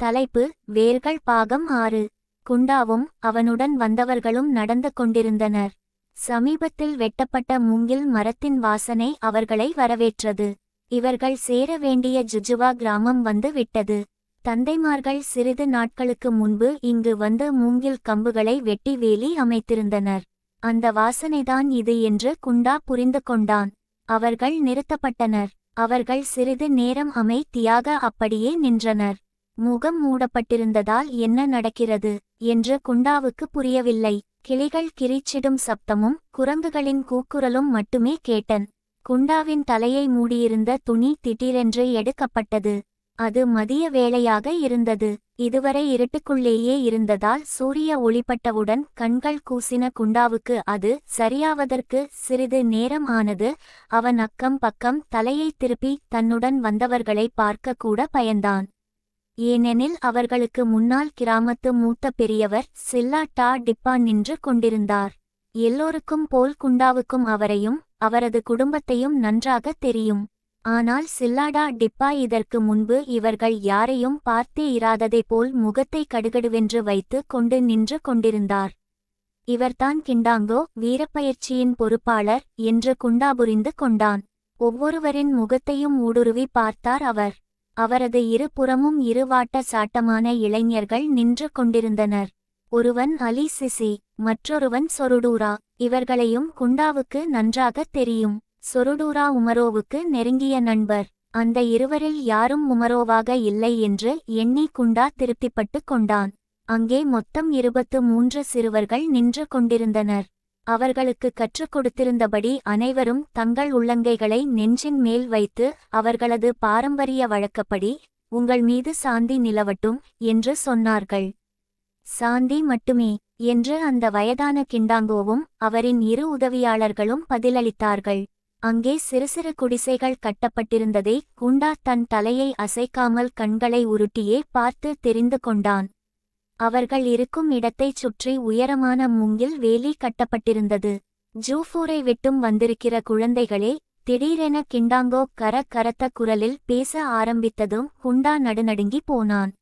தலைப்பு: வேர்கள் பாகம் 6. குண்டாவும் அவனுடன் வந்தவர்களும் நடந்து கொண்டிருந்தனர். சமீபத்தில் வெட்டப்பட்ட மூங்கில் மரத்தின் வாசனை அவர்களை வரவேற்றது. இவர்கள் சேர வேண்டிய ஜுஜுவா கிராமம் வந்து விட்டது. தந்தைமார்கள் சிறிது நாட்களுக்கு முன்பு இங்கு வந்து மூங்கில் கம்புகளை வெட்டி வேலி அமைத்திருந்தனர். அந்த வாசனைதான் இது என்று குண்டா புரிந்து கொண்டான். அவர்கள் நிறுத்தப்பட்டனர். அவர்கள் சிறிது நேரம் அமைதியாக அப்படியே நின்றனர். முகம் மூடப்பட்டிருந்ததால் என்ன நடக்கிறது என்று குண்டாவுக்கு புரியவில்லை. கிளிகள் கிரீச்சிடும் சப்தமும் குரங்குகளின் கூக்குரலும் மட்டுமே கேட்டன். குண்டாவின் தலையை மூடியிருந்த துணி திடீரென்று எடுக்கப்பட்டது. அது மதிய வேளையாக இருந்தது. இதுவரை இருட்டுக்குள்ளேயே இருந்ததால் சூரிய ஒளிப்பட்டவுடன் கண்கள் கூசின. குண்டாவுக்கு அது சரியாவதற்கு சிறிது நேரம் ஆனது. அவன் அக்கம் பக்கம் தலையை திருப்பி தன்னுடன் வந்தவர்களை பார்க்க கூட பயந்தான். ஏனெனில் அவர்களுக்கு முன்னால் கிராமத்து மூத்த பெரியவர் சில்லா டிப்பா நின்று கொண்டிருந்தார். எல்லோருக்கும் போல் குண்டாவுக்கும் அவரையும் அவரது குடும்பத்தையும் நன்றாக தெரியும். ஆனால் சில்லாடா டிப்பா இதற்கு முன்பு இவர்கள் யாரையும் பார்த்தே இராததை போல் முகத்தை கடுகடுவென்று வைத்து கொண்டு நின்று கொண்டிருந்தார். இவர்தான் கிண்டாங்கோ, வீரப்பயிற்சியின் பொறுப்பாளர் என்று குண்டா புரிந்து கொண்டான். ஒவ்வொருவரின் முகத்தையும் ஊடுருவி பார்த்தார் அவர். அவரது இருபுறமும் இருவாட்ட சாட்டமான இளைஞர்கள் நின்று கொண்டிருந்தனர். ஒருவன் அலி சிசி, மற்றொருவன் சொருடூரா. இவர்களையும் குண்டாவுக்கு நன்றாக தெரியும். சொருடூரா உமரோவுக்கு நெருங்கிய நண்பர். அந்த இருவரில் யாரும் உமரோவாக இல்லை என்று எண்ணி குண்டா திருப்திப்பட்டு கொண்டான். அங்கே மொத்தம் 23 சிறுவர்கள் நின்று கொண்டிருந்தனர். அவர்களுக்கு கற்றுக் கொடுத்திருந்தபடி அனைவரும் தங்கள் உள்ளங்கைகளை நெஞ்சின் மேல் வைத்து அவர்களது பாரம்பரிய வழக்கப்படி உங்கள் மீது சாந்தி நிலவட்டும் என்று சொன்னார்கள். சாந்தி மட்டுமே என்று அந்த வயதான கிண்டாங்கோவும் அவரின் 2 உதவியாளர்களும் பதிலளித்தார்கள். அங்கே சிறு சிறு குடிசைகள் கட்டப்பட்டிருந்ததை குண்டா தன் தலையை அசைக்காமல் கண்களை உருட்டியே பார்த்து தெரிந்து கொண்டான். அவர்கள் இருக்கும் இடத்தைச் சுற்றி உயரமான மூங்கில் வேலி கட்டப்பட்டிருந்தது. ஜூஃபூரை விட்டும் வந்திருக்கிற குழந்தைகளே, திடீரென கிண்டாங்கோ கரத்த குரலில் பேச ஆரம்பித்ததும் குண்டா நடுநடுங்கி போனான்.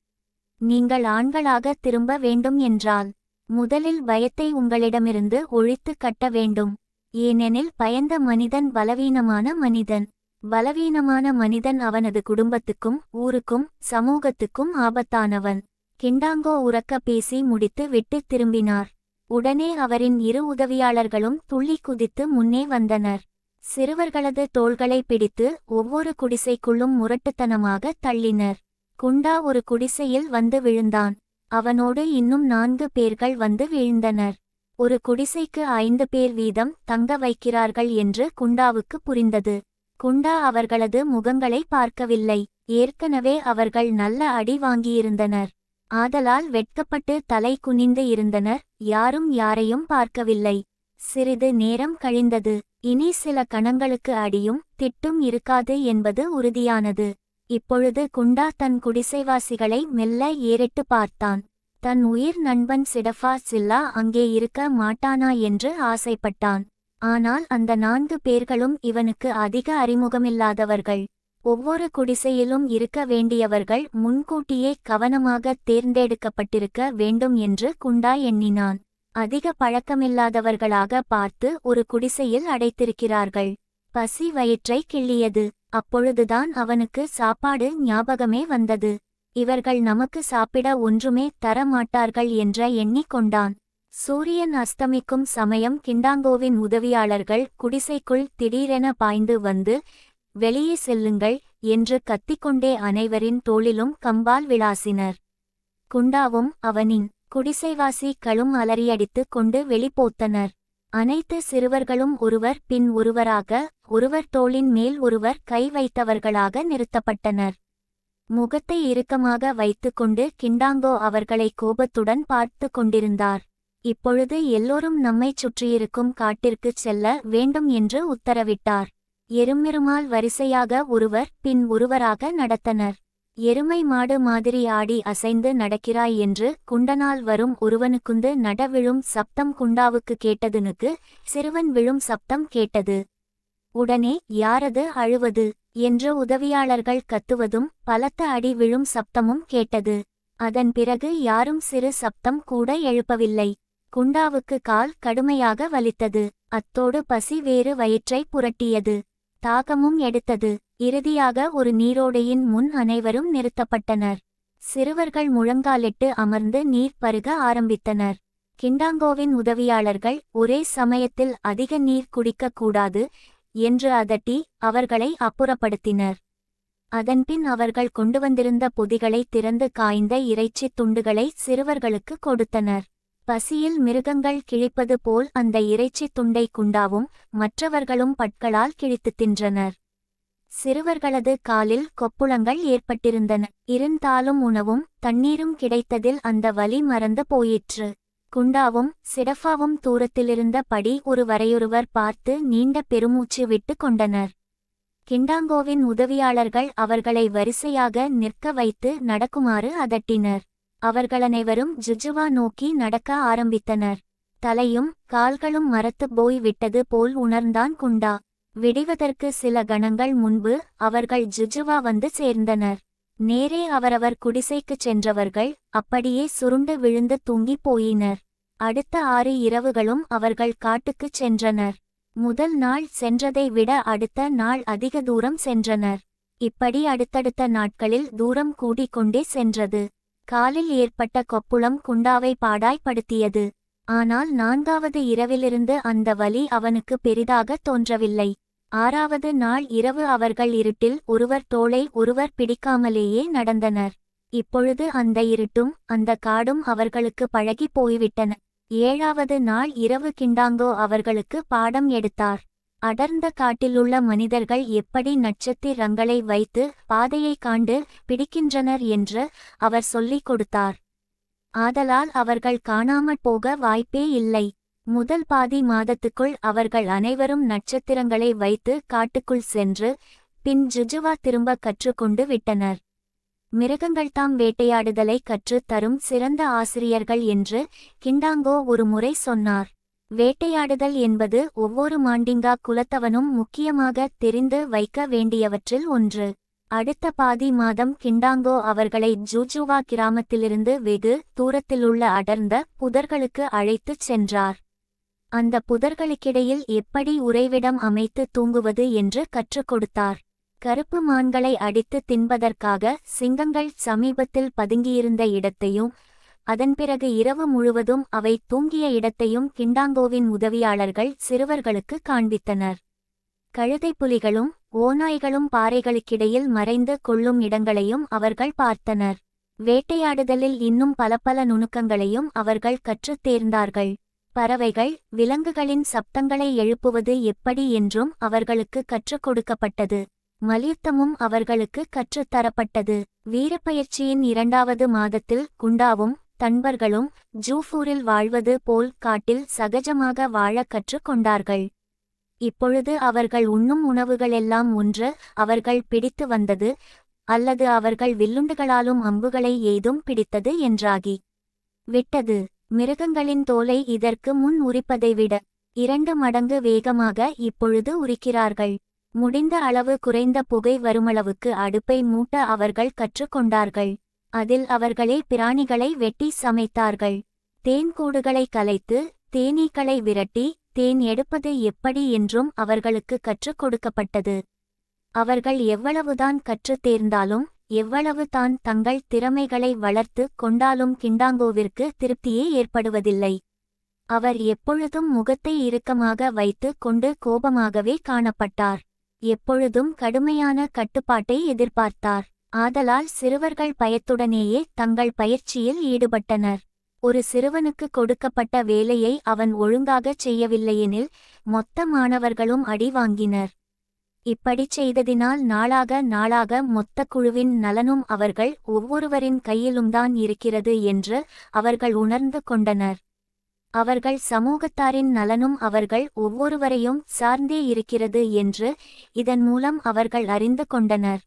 நீங்கள் ஆண்களாக திரும்ப வேண்டும் என்றால் முதலில் பயத்தை உங்களிடமிருந்து ஒழித்து கட்ட வேண்டும். ஏனெனில் பயந்த மனிதன் பலவீனமான மனிதன். பலவீனமான மனிதன் அவனது குடும்பத்துக்கும் ஊருக்கும் சமூகத்துக்கும் ஆபத்தானவன். கிண்டாங்கோ உரக்க பேசி முடித்து விட்டு திரும்பினார். உடனே அவரின் 2 உதவியாளர்களும் துள்ளி குதித்து முன்னே வந்தனர். சிறுவர்களது தோள்களை பிடித்து ஒவ்வொரு குடிசைக்குள்ளும் முரட்டுத்தனமாக தள்ளினர். குண்டா ஒரு குடிசையில் வந்து விழுந்தான். அவனோடு இன்னும் 4 பேர்கள் வந்து வீழ்ந்தனர். ஒரு குடிசைக்கு 5 பேர் வீதம் தங்க வைக்கிறார்கள் என்று குண்டாவுக்கு புரிந்தது. குண்டா அவர்களது முகங்களை பார்க்கவில்லை. ஏற்கனவே அவர்கள் நல்ல அடி வாங்கியிருந்தனர். ஆதலால் வெட்கப்பட்டு தலை குனிந்து இருந்தனர். யாரும் யாரையும் பார்க்கவில்லை. சிறிது நேரம் கழிந்தது. இனி சில கணங்களுக்கு அடியும் திட்டும் இருக்காது என்பது உறுதியானது. இப்பொழுது குண்டா தன் குடிசைவாசிகளை மெல்ல ஏறிட்டு பார்த்தான். தன் உயிர் நண்பன் சிடஃபா சில்லா அங்கே இருக்க மாட்டானா என்று ஆசைப்பட்டான். ஆனால் அந்த 4 பேர்களும் இவனுக்கு அதிக அறிமுகமில்லாதவர்கள். ஒவ்வொரு குடிசையிலும் இருக்க வேண்டியவர்கள் முன்கூட்டியே கவனமாக தேர்ந்தெடுக்கப்பட்டிருக்க வேண்டும் என்று குண்டா எண்ணினான். அதிக பழக்கமில்லாதவர்களாக பார்த்து ஒரு குடிசையில் அடைத்திருக்கிறார்கள். பசி வயிற்றை கிள்ளியது. அப்பொழுதுதான் அவனுக்கு சாப்பாடு ஞாபகமே வந்தது. இவர்கள் நமக்கு சாப்பிட ஒன்றுமே தர மாட்டார்கள் என்ற எண்ணிக்கொண்டான். சூரியன் அஸ்தமிக்கும் சமயம் கிண்டாங்கோவின் உதவியாளர்கள் குடிசைக்குள் திடீரென பாய்ந்து வந்து, வெளியே செல்லுங்கள் என்று கத்திக்கொண்டே அனைவரின் தோளிலும் கம்பால் விளாசினர். குண்டாவும் அவனின் குடிசைவாசிகளும் அலறியடித்து கொண்டு வெளிப்போத்தனர். அனைத்து சிறுவர்களும் ஒருவர் பின் ஒருவராக ஒருவர் தோளின் மேல் ஒருவர் கை வைத்தவர்களாக நிறுத்தப்பட்டனர். முகத்தை இறுக்கமாக வைத்துக்கொண்டு கிண்டாங்கோ அவர்களை கோபத்துடன் பார்த்து கொண்டிருந்தார். இப்பொழுது எல்லோரும் நம்மைச் சுற்றியிருக்கும் காட்டிற்குச் செல்ல வேண்டும் என்று உத்தரவிட்டார். எருமெருமால் வரிசையாக ஒருவர் பின் ஒருவராக நடத்தனர். எருமை மாடு மாதிரி ஆடி அசைந்து நடக்கிறாய் என்று குண்டனால் வரும் ஒருவனுக்குந்து நட விழும் சப்தம் குண்டாவுக்கு கேட்டதுனுக்கு சிறுவன் விழும் சப்தம் கேட்டது. உடனே யாரது அழுவது என்று உதவியாளர்கள் கத்துவதும் பலத்த அடி விழும் சப்தமும் கேட்டது. அதன் பிறகு யாரும் சிறு சப்தம் கூட எழுப்பவில்லை. குண்டாவுக்கு கால் கடுமையாக வலித்தது. அத்தோடு பசி வேறு வயிற்றை புரட்டியது. தாகமும் எடுத்தது. இறுதியாக ஒரு நீரோடையின் முன் அனைவரும் நிறுத்தப்பட்டனர். சிறுவர்கள் முழங்காலிட்டு அமர்ந்து நீர் பருக ஆரம்பித்தனர். கிண்டாங்கோவின் உதவியாளர்கள் ஒரே சமயத்தில் அதிக நீர் குடிக்கக்கூடாது என்று அதட்டி அவர்களை அப்புறப்படுத்தினர். அதன்பின் அவர்கள் கொண்டுவந்திருந்த பொதிகளை திறந்து காய்ந்த இறைச்சி துண்டுகளை சிறுவர்களுக்கு கொடுத்தனர். பசியில் மிருகங்கள் கிழிப்பது போல் அந்த இறைச்சி துண்டை குண்டாவும் மற்றவர்களும் பற்களால் கிழித்து தின்றனர். சிறுவர்களது காலில் கொப்புளங்கள் ஏற்பட்டிருந்தன. இருந்தாலும் உணவும் தண்ணீரும் கிடைத்ததில் அந்த வலி மறந்து போயிற்று. குண்டாவும் சிடஃபாவும் தூரத்திலிருந்த படி ஒருவரையொருவர் பார்த்து நீண்ட பெருமூச்சு விட்டு கொண்டனர். கிண்டாங்கோவின் உதவியாளர்கள் அவர்களை வரிசையாக நிற்க வைத்து நடக்குமாறு அதட்டினர். அவர்களனைவரும் ஜுஜுவா நோக்கி நடக்க ஆரம்பித்தனர். தலையும் கால்களும் மரத்து போய் விட்டது போல் உணர்ந்தான் குண்டா. விடிவதற்கு சில கணங்கள் முன்பு அவர்கள் ஜுஜுவா வந்து சேர்ந்தனர். நேரே அவரவர் குடிசைக்குச் சென்றவர்கள் அப்படியே சுருண்டு விழுந்து தூங்கி போயினர். அடுத்த 6 இரவுகளும் அவர்கள் காட்டுக்குச் சென்றனர். முதல் நாள் சென்றதை விட அடுத்த நாள் அதிக தூரம் சென்றனர். இப்படி அடுத்தடுத்த நாட்களில் தூரம் கூடிக்கொண்டே சென்றது. காலில் ஏற்பட்ட கொப்புளம் குண்டாவை பாடாய்ப்படுத்தியது. ஆனால் 4வது இரவிலிருந்து அந்த வலி அவனுக்கு பெரிதாக தோன்றவில்லை. 6வது நாள் இரவு அவர்கள் இருட்டில் ஒருவர் தோளை ஒருவர் பிடிக்காமலேயே நடந்தனர். இப்பொழுது அந்த இருட்டும் அந்த காடும் அவர்களுக்கு பழகி போய்விட்டன. 7வது நாள் இரவு கிண்டாங்கோ அவர்களுக்கு பாடம் எடுத்தார். அடர்ந்த காட்டிலுள்ள மனிதர்கள் எப்படி நட்சத்திரங்களை வைத்து பாதையை காண்டு பிடிக்கின்றனர் என்று அவர் சொல்லிக் கொடுத்தார். ஆதலால் அவர்கள் காணாமற் போக வாய்ப்பே இல்லை. முதல் பாதி மாதத்துக்குள் அவர்கள் அனைவரும் நட்சத்திரங்களை வைத்து காட்டுக்குள் சென்று பின் ஜுஜுவா திரும்ப கற்றுக்கொண்டு விட்டனர். மிருகங்கள்தாம் வேட்டையாடுதலை கற்றுத் தரும் சிறந்த ஆசிரியர்கள் என்று கிண்டாங்கோ ஒரு முறை சொன்னார். வேட்டையாடுதல் என்பது ஒவ்வொரு மாண்டிங்கா குலத்தவனும் முக்கியமாக தெரிந்து வைக்க வேண்டியவற்றில் ஒன்று. அடுத்த பாதி மாதம் கிண்டாங்கோ அவர்களை ஜூஜுவா கிராமத்திலிருந்து வெகு தூரத்திலுள்ள அடர்ந்த புதர்களுக்கு அழைத்துச் சென்றார். அந்த புதர்களுக்கிடையில் எப்படி உறைவிடம் அமைத்து தூங்குவது என்று கற்றுக் கொடுத்தார். கருப்பு மான்களை அடித்து தின்பதற்காக சிங்கங்கள் சமீபத்தில் பதுங்கியிருந்த இடத்தையும் அதன் பிறகு இரவு முழுவதும் அவை தூங்கிய இடத்தையும் கிண்டாங்கோவின் உதவியாளர்கள் சிறுவர்களுக்கு காண்பித்தனர். கழுதை புலிகளும் ஓநாய்களும் பாறைகளுக்கிடையில் மறைந்து கொள்ளும் இடங்களையும் அவர்கள் பார்த்தனர். வேட்டையாடுதலில் இன்னும் பல நுணுக்கங்களையும் அவர்கள் கற்றுத் தேர்ந்தார்கள். பறவைகள் விலங்குகளின் சப்தங்களை எழுப்புவது எப்படி என்றும் அவர்களுக்கு கற்றுக் கொடுக்கப்பட்டது. மல்யுத்தமும் அவர்களுக்கு கற்றுத்தரப்பட்டது. வீரப்பயிற்சியின் 2வது மாதத்தில் குண்டாவும் தன்பர்களும் ஜூஃபூரில் வாழ்வது போல் காட்டில் சகஜமாக வாழ கற்றுக் கொண்டார்கள். இப்பொழுது அவர்கள் உண்ணும் உணவுகளெல்லாம் ஒன்று அவர்கள் பிடித்து வந்தது அல்லது அவர்கள் வில்லுண்டுகளாலும் அம்புகளை எய்தும் பிடித்தது என்றாகி விட்டது. மிருகங்களின் தோலை இதற்கு முன் உரிப்பதை விட 2 மடங்கு வேகமாக இப்பொழுது உரிக்கிறார்கள். முடிந்த அளவு குறைந்த புகை வருமளவுக்கு அடுப்பை மூட்ட அவர்கள் கற்றுக்கொண்டார்கள். அதில் அவர்களே பிராணிகளை வெட்டி சமைத்தார்கள். தேன்கூடுகளை கலைத்து தேனீக்களை விரட்டி தேன் எடுப்பது எப்படி என்றும் அவர்களுக்கு கற்றுக் கொடுக்கப்பட்டது. அவர்கள் எவ்வளவுதான் கற்றுத் தேர்ந்தாலும் எவ்வளவு தான் தங்கள் திறமைகளை வளர்த்து கொண்டாலும் கிண்டாங்கோவிற்கு திருப்தியே ஏற்படுவதில்லை. அவர் எப்பொழுதும் முகத்தை இறுக்கமாக வைத்து கொண்டு கோபமாகவே காணப்பட்டார். எப்பொழுதும் கடுமையான கட்டுப்பாட்டை எதிர்பார்த்தார். ஆதலால் சிறுவர்கள் பயத்துடனேயே தங்கள் பயிற்சியில் ஈடுபட்டனர். ஒரு சிறுவனுக்கு கொடுக்கப்பட்ட வேலையை அவன் ஒழுங்காகச் செய்யவில்லையெனில் மொத்த மாணவர்களும் அடி வாங்கினர். இப்படிச் செய்ததினால் நாளாக மொத்த குழுவின் நலனும் அவர்கள் ஒவ்வொருவரின் கையிலும்தான் இருக்கிறது என்று அவர்கள் உணர்ந்து கொண்டனர். அவர்கள் சமூகத்தாரின் நலனும் அவர்கள் ஒவ்வொருவரையும் சார்ந்தே இருக்கிறது என்று இதன் மூலம் அவர்கள் அறிந்து கொண்டனர்.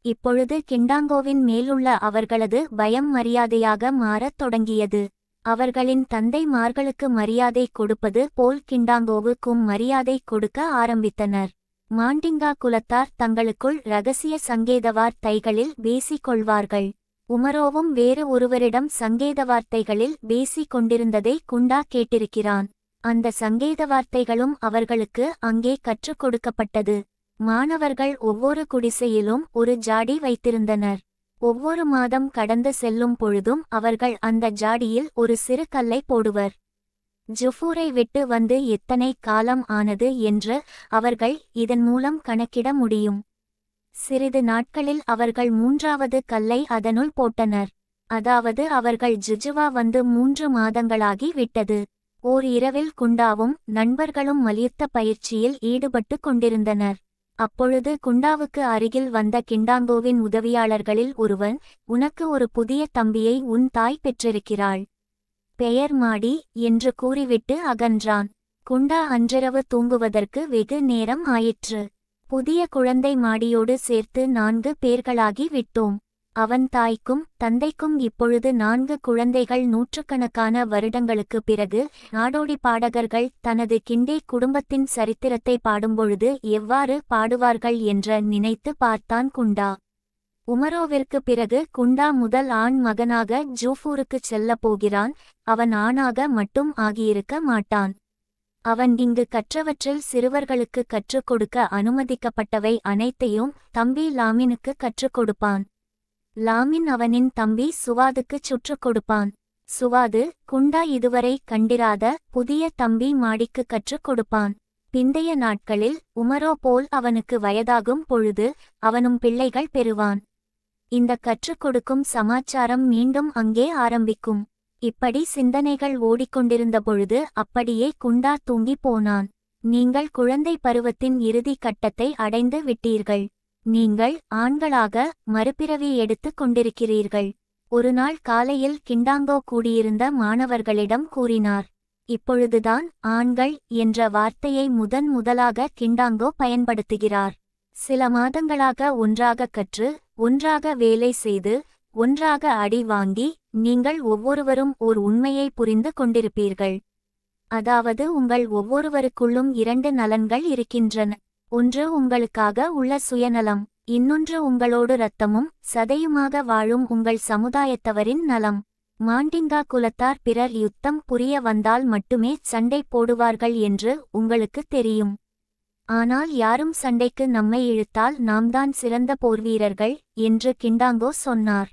இப்பொழுது கிண்டாங்கோவின் மேலுள்ள அவர்களது பயம் மரியாதையாக மாறத் தொடங்கியது. அவர்களின் தந்தைமார்களுக்கு மரியாதை கொடுப்பது போல் கிண்டாங்கோவுக்கும் மரியாதை கொடுக்க ஆரம்பித்தனர். மாண்டிங்கா குலத்தார் தங்களுக்குள் இரகசிய சங்கேதவார் தைகளில் பேசிக் கொள்வார்கள். உமரோவும் வேறு ஒருவரிடம் சங்கேத வார்த்தைகளில் பேசிக் கொண்டிருந்ததை குண்டா கேட்டிருக்கிறான். அந்த சங்கேத வார்த்தைகளும் அவர்களுக்கு அங்கே கற்றுக் கொடுக்கப்பட்டது. மாணவர்கள் ஒவ்வொரு குடிசையிலும் ஒரு ஜாடி வைத்திருந்தனர். ஒவ்வொரு மாதம் கடந்து செல்லும் பொழுதும் அவர்கள் அந்த ஜாடியில் ஒரு சிறு கல்லை போடுவர். ஜுஃபூரை விட்டு வந்து எத்தனை காலம் ஆனது என்று அவர்கள் இதன் மூலம் கணக்கிட முடியும். சிறிது நாட்களில் அவர்கள் 3வது கல்லை அதனுள் போட்டனர். அதாவது அவர்கள் ஜுஜுவா வந்து 3 மாதங்களாகி விட்டது. ஓர் இரவில் குண்டாவும் நண்பர்களும் மல்யுத்த பயிற்சியில் ஈடுபட்டு கொண்டிருந்தனர். அப்பொழுது குண்டாவுக்கு அருகில் வந்த கிண்டாங்கோவின் உதவியாளர்களில் ஒருவன், உனக்கு ஒரு புதிய தம்பியை உன் தாய் பெற்றிருக்கிறாள். பெயர் மாடி என்று கூறிவிட்டு அகன்றான். குண்டா அன்றிரவு தூங்குவதற்கு வெகு நேரம் ஆயிற்று. புதிய குழந்தை மாடியோடு சேர்த்து 4 பேர்களாகி விட்டோம். அவன் தாய்க்கும் தந்தைக்கும் இப்பொழுது 4 குழந்தைகள். நூற்றுக்கணக்கான வருடங்களுக்கு பிறகு நாடோடி பாடகர்கள் தனது கிண்டே குடும்பத்தின் சரித்திரத்தை பாடும்பொழுது எவ்வாறு பாடுவார்கள் என்று நினைத்து பார்த்தான் குண்டா. உமரோவிற்கு பிறகு குண்டா முதல் ஆண் மகனாக ஜூஃபூருக்குச் செல்லப் போகிறான். அவன் ஆணாக மட்டும் ஆகியிருக்க மாட்டான். அவன் இங்கு கற்றவற்றில் சிறுவர்களுக்கு கற்றுக் கொடுக்க அனுமதிக்கப்பட்டவை அனைத்தையும் தம்பி லாமினுக்கு கற்றுக் கொடுப்பான். லாமின் அவனின் தம்பி சுவாதுக்குச் சுற்றுக் கொடுப்பான். சுவாது குண்டா இதுவரை கண்டிராத புதிய தம்பி மாடிக்கு கற்றுக் கொடுப்பான். பிந்தைய நாட்களில் உமரோ போல் அவனுக்கு வயதாகும் பொழுது அவனும் பிள்ளைகள் பெறுவான். இந்த கற்றுக் கொடுக்கும் சமாச்சாரம் மீண்டும் அங்கே ஆரம்பிக்கும். இப்படி சிந்தனைகள் ஓடிக்கொண்டிருந்த பொழுது அப்படியே குண்டா தூங்கி போனான். நீங்கள் குழந்தை பருவத்தின் இறுதி கட்டத்தை அடைந்து விட்டீர்கள். நீங்கள் ஆண்களாக மறுபிறவி எடுத்துக் கொண்டிருக்கிறீர்கள். ஒருநாள் காலையில் கிண்டாங்கோ கூடியிருந்த மாணவர்களிடம் கூறினார். இப்பொழுதுதான் ஆண்கள் என்ற வார்த்தையை முதலாக கிண்டாங்கோ பயன்படுத்துகிறார். சில மாதங்களாக ஒன்றாக கற்று ஒன்றாக வேலை செய்து ஒன்றாக அடி வாங்கி நீங்கள் ஒவ்வொருவரும் ஓர் உண்மையை புரிந்து கொண்டிருப்பீர்கள். அதாவது உங்கள் ஒவ்வொருவருக்குள்ளும் 2 நலன்கள் இருக்கின்றன. ஒன்று உங்களுக்காக உள்ள சுயநலம், இன்னொன்று உங்களோடு இரத்தமும் சதையுமாக வாழும் உங்கள் சமுதாயத்தவரின் நலம். மாண்டிங்கா குலத்தார் பிறர் யுத்தம் புரிய வந்தால் மட்டுமே சண்டை போடுவார்கள் என்று உங்களுக்கு தெரியும். ஆனால் யாரும் சண்டைக்கு நம்மை இழுத்தால் நாம்தான் சிறந்த போர்வீரர்கள் என்று கிண்டாங்கோ சொன்னார்.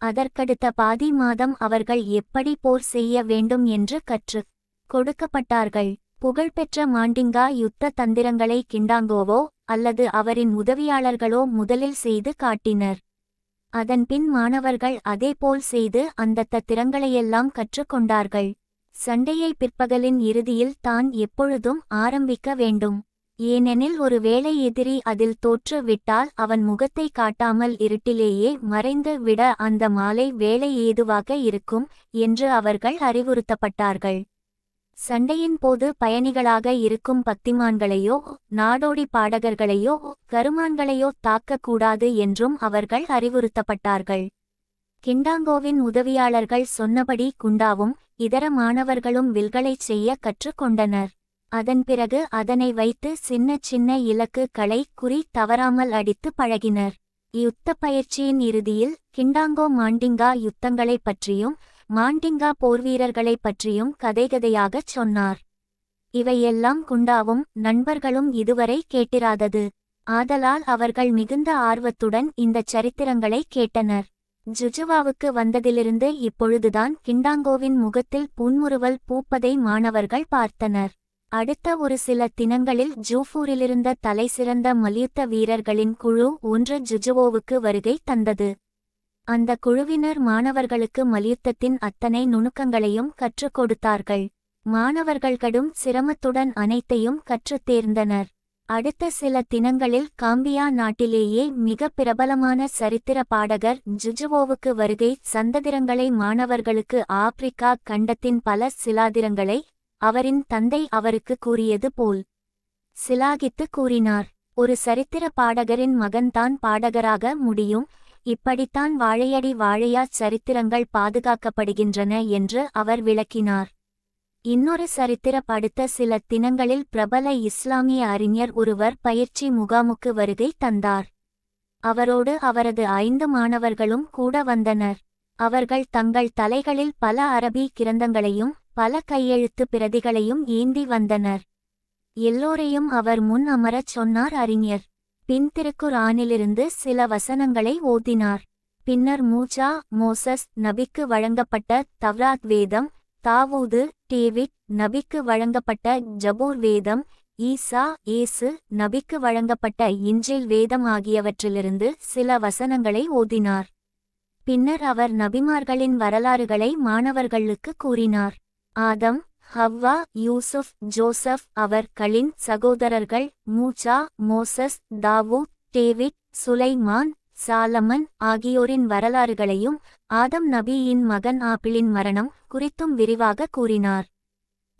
அதற்கடுத்த பாதி மாதம் அவர்கள் எப்படி போர் செய்ய வேண்டும் என்று கற்றுக் கொடுக்கப்பட்டார்கள். புகழ்பெற்ற மாண்டிங்கா யுத்த தந்திரங்களை கிண்டாங்கோவோ அல்லது அவரின் உதவியாளர்களோ முதலில் செய்து காட்டினர். அதன்பின் மாணவர்கள் அதேபோல் செய்து அந்த தந்திரங்களையெல்லாம் கற்றுக்கொண்டார்கள். சண்டையை பிற்பகலின் இறுதியில் தான் எப்பொழுதும் ஆரம்பிக்க வேண்டும். ஏனெனில் ஒரு வேளை எதிரி அதில் தோற்று விட்டால் அவன் முகத்தை காட்டாமல் இருட்டிலேயே மறைந்து விட அந்த மாலை வேளை ஏதுவாக இருக்கும் என்று அவர்கள் அறிவுறுத்தப்பட்டார்கள். சண்டையின் போது பயணிகளாக இருக்கும் பக்திமான்களையோ நாடோடி பாடகர்களையோ கருமான்களையோ தாக்கக்கூடாது என்றும் அவர்கள் அறிவுறுத்தப்பட்டார்கள். கிண்டாங்கோவின் உதவியாளர்கள் சொன்னபடி குண்டாவும் இதர மாணவர்களும் வில்களைச் செய்ய கற்றுக்கொண்டனர். அதன் பிறகு அதனை வைத்து சின்ன சின்ன இலக்குகளை குறி தவறாமல் அடித்து பழகினர். யுத்த பயிற்சியின் இறுதியில் கிண்டாங்கோ மாண்டிங்கா யுத்தங்களைப் பற்றியும் மாண்டிங்கா போர்வீரர்களைப் பற்றியும் கதைகதையாகச் சொன்னார். இவையெல்லாம் குண்டாவும் நண்பர்களும் இதுவரை கேட்டிராதது. ஆதலால் அவர்கள் மிகுந்த ஆர்வத்துடன் இந்தச் சரித்திரங்களை கேட்டனர். ஜுஜுவாவுக்கு வந்ததிலிருந்து இப்பொழுதுதான் கிண்டாங்கோவின் முகத்தில் புன்முறுவல் பூப்பதை மாணவர்கள் பார்த்தனர். அடுத்த ஒரு சில தினங்களில் ஜூஃபூரிலிருந்த தலைசிறந்த மல்யுத்த வீரர்களின் குழு ஒன்று ஜுஜுவோவுக்கு வருகை தந்தது. அந்த குழுவினர் மாணவர்களுக்கு மல்யுத்தத்தின் அத்தனை நுணுக்கங்களையும் கற்றுக் கொடுத்தார்கள். மாணவர்கள் கடும் சிரமத்துடன் அனைத்தையும் கற்றுத் தேர்ந்தனர். அடுத்த சில தினங்களில் காம்பியா நாட்டிலேயே மிக பிரபலமான சரித்திர பாடகர் ஜுஜுவோவுக்கு வருகை சந்ததிரங்களை மாணவர்களுக்கு ஆப்பிரிக்கா கண்டத்தின் பல சிலாதிரங்களை அவரின் தந்தை அவருக்கு கூறியது போல் சிலாகித்து கூறினார். ஒரு சரித்திர பாடகரின் மகன்தான் பாடகராக முடியும். இப்படித்தான் வாழையடி வாழையா சரித்திரங்கள் பாதுகாக்கப்படுகின்றன என்று அவர் விளக்கினார். இன்னொரு சரித்திர அடுத்த சில தினங்களில் பிரபல இஸ்லாமிய அறிஞர் ஒருவர் பயிற்சி முகாமுக்கு வருகை தந்தார். அவரோடு அவரது 5 மாணவர்களும் கூட வந்தனர். அவர்கள் தங்கள் தலைகளில் பல அரபி கிரந்தங்களையும் பல கையெழுத்து பிரதிகளையும் ஏந்தி வந்தனர். எல்லோரையும் அவர் முன் அமரச் சொன்னார் அறிஞர். பின் திருக்குர்ஆனிலிருந்து சில வசனங்களை ஓதினார். பின்னர் மூசா மோசஸ் நபிக்கு வழங்கப்பட்ட தவ்ராத் வேதம், தாவூது டேவிட் நபிக்கு வழங்கப்பட்ட ஜபூர் வேதம், ஈசா இயேசு நபிக்கு வழங்கப்பட்ட இன்ஜில் வேதம் ஆகியவற்றிலிருந்து சில வசனங்களை ஓதினார். பின்னர் அவர் நபிமார்களின் வரலாறுகளை மாணவர்களுக்கு கூறினார். ஆதம், ஹவ்வா, யூசுப், ஜோசப் அவர்களின் சகோதரர்கள், மூசா, மோசஸ், தாவூத், டேவிட், சுலைமான், சாலமன் ஆகியோரின் வரலாறுகளையும் ஆதம் நபியின் மகன் ஆபிளின் மரணம் குறித்தும் விரிவாக கூறினார்.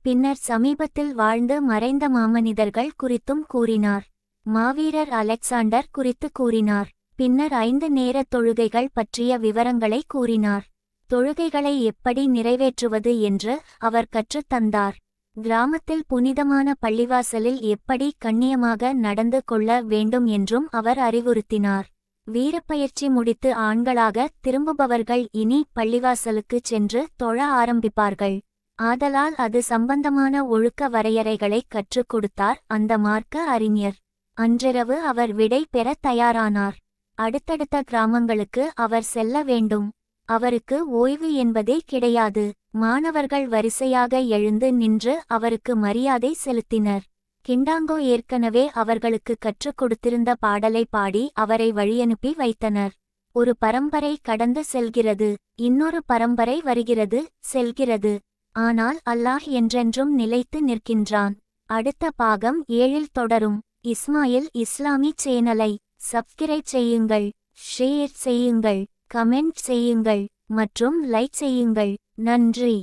பின்னர் சமீபத்தில் வாழ்ந்து மறைந்த மாமனிதர்கள் குறித்தும் கூறினார். மாவீரர் அலெக்சாண்டர் குறித்து கூறினார். பின்னர் 5 நேர தொழுகைகள் பற்றிய விவரங்களை கூறினார். தொழுகைகளை எப்படி நிறைவேற்றுவது என்று அவர் கற்றுத் தந்தார். கிராமத்தில் புனிதமான பள்ளிவாசலில் எப்படி கண்ணியமாக நடந்து கொள்ள வேண்டும் என்றும் அவர் அறிவுறுத்தினார். வீரப்பயிற்சி முடித்து ஆண்களாக திரும்புபவர்கள் இனி பள்ளிவாசலுக்கு சென்று தொழ ஆரம்பிப்பார்கள். ஆதலால் அது சம்பந்தமான ஒழுக்க வரையறைகளை கற்றுக் கொடுத்தார் அந்த மார்க்க அறிஞர். அன்றிரவு அவர் விடை பெற தயாரானார். அடுத்தடுத்த கிராமங்களுக்கு அவர் செல்ல வேண்டும். அவருக்கு ஓய்வு என்பதே கிடையாது. மாணவர்கள் வரிசையாக எழுந்து நின்று அவருக்கு மரியாதை செலுத்தினர். கிண்டாங்கோ ஏற்கனவே அவர்களுக்கு கற்றுக் கொடுத்திருந்த பாடலை பாடி அவரை வழியனுப்பி வைத்தனர். ஒரு பரம்பரை கடந்து செல்கிறது, இன்னொரு பரம்பரை வருகிறது, செல்கிறது. ஆனால் அல்லாஹ் என்றென்றும் நிலைத்து நிற்கின்றான். அடுத்த பாகம் 7இல் தொடரும். இஸ்மாயில் இஸ்லாமி சேனலை சப்ஸ்கிரைப் செய்யுங்கள், ஷேர் செய்யுங்கள், கமெண்ட் செய்யுங்கள் மற்றும் லைக் செய்யுங்கள். நன்றி.